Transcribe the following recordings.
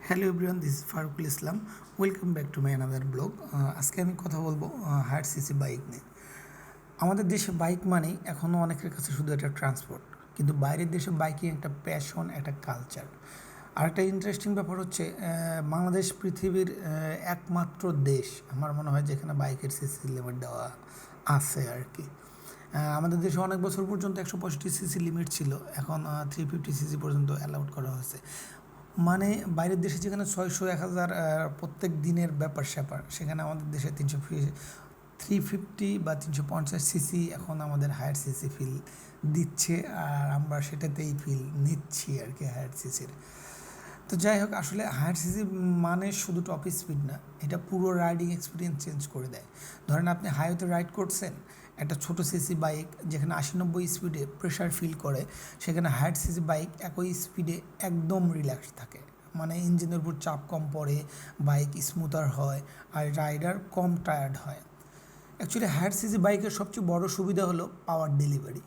Hello everyone, this is Farukul Islam. Welcome back to my another blog. আজকে আমি কথা বলবো হায়ার সিসি বাইক নিয়ে। আমাদের দেশে বাইক মানেই এখনও অনেকের কাছে শুধু একটা ট্রান্সপোর্ট, কিন্তু বাইরের দেশে বাইকিং একটা প্যাশন, একটা কালচার। আরেকটা ইন্টারেস্টিং ব্যাপার হচ্ছে বাংলাদেশ পৃথিবীর একমাত্র দেশ আমার মনে হয় যেখানে বাইকের সিসি লিমিট দেওয়া আছে আর কি। আমাদের দেশে অনেক বছর পর্যন্ত 165 সিসি লিমিট ছিল, এখন 350 সিসি পর্যন্ত অ্যালাউড করা হয়েছে। মানে বাইরের দেশে যেখানে 600 1000 প্রত্যেক দিনের ব্যাপার স্যাপার, সেখানে আমাদের দেশে 350 বা 350 সিসি এখন আমাদের হায়ার সিসি ফিল দিচ্ছে, আর আমরা সেটাতেই ফিল নিচ্ছি আর কি হায়ার সিসির। তো যাই হোক, আসলে হায়ার সিসি মানে শুধু টপ স্পিড না, এটা পুরো রাইডিং এক্সপিরিয়েন্স চেঞ্জ করে দেয়। ধরেন আপনি হাইওয়েতে রাইড করছেন, একটা ছোটো সিসি বাইক যেখানে 80-90 স্পিডে প্রেশার ফিল করে, সেখানে হায়ার সিসি বাইক একই স্পিডে একদম রিল্যাক্স থাকে। মানে ইঞ্জিনের উপর চাপ কম পড়ে, বাইক স্মুথার হয়, আর রাইডার কম টায়ার্ড হয়। অ্যাকচুয়ালি হায়ার সিসি বাইকের সবচেয়ে বড় সুবিধা হলো পাওয়ার ডেলিভারি।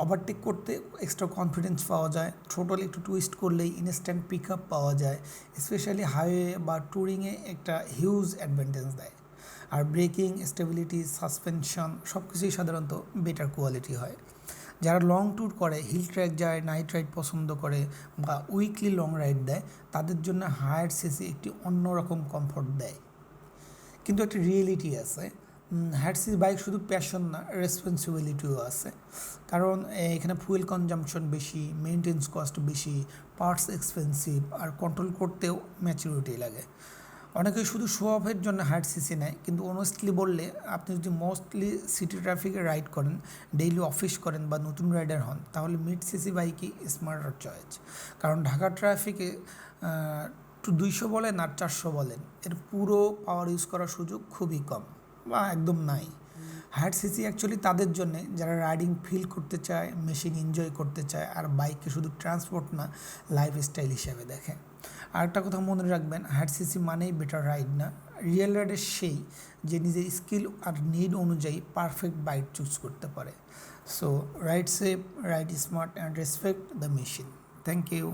ওভারটেক করতে এক্সট্রা কনফিডেন্স পাওয়া যায়, থ্রোটল একটু টুইস্ট করলেই ইনস্ট্যান্ট পিক আপ পাওয়া যায়। স্পেশালি হাইওয়ে বা ট্যুরিংয়ে একটা হিউজ অ্যাডভান্টেজ দেয়। আর ব্রেকিং, স্টেবিলিটি, সাসপেনশন সব কিছুই সাধারণত বেটার কোয়ালিটি হয়। যারা লং ট্যুর করে, হিল ট্র্যাক যায়, নাইট রাইড পছন্দ করে বা উইকলি লং রাইড দেয়, তাদের জন্য হায়ার সিসি একটি অন্যরকম কমফোর্ট দেয়। কিন্তু একটা রিয়েলিটি আছে, হায়ার সিসি বাইক শুধু প্যাশন না, রেসপন্সিবিলিটিও আছে। কারণ এখানে ফুয়েল কনজাম্পশন বেশি, মেনটেন্স কস্ট বেশি, পার্টস এক্সপেন্সিভ, আর কন্ট্রোল করতেও ম্যাচুরিটি লাগে। অনেকেই শুধু শো অফের জন্য হায়ার সিসি নেয়, কিন্তু অনেস্টলি বললে আপনি যদি মোস্টলি সিটি ট্রাফিকে রাইড করেন, ডেইলি অফিস করেন বা নতুন রাইডার হন, তাহলে মিড সিসি বাইকই স্মার্টার চয়েস। কারণ ঢাকা ট্রাফিকে 200 বলেন আর 400 বলেন, এর পুরো পাওয়ার ইউজ করার সুযোগ খুবই কম বা একদম নাই। হায়ার সিসি অ্যাকচুয়ালি তাদের জন্যে যারা রাইডিং ফিল করতে চায়, মেশিন এনজয় করতে চায়, আর বাইককে শুধু ট্রান্সপোর্ট না, লাইফস্টাইল হিসেবে দেখে। আরেকটা কথা মনে রাখবেন, হায়ার সিসি মানেই বেটার রাইড না, রিয়েল রাইডের সেই যে নিজের স্কিল আর নিড অনুযায়ী পারফেক্ট বাইক চুজ করতে পারে। So ride safe, ride smart, and respect the machine. Thank you.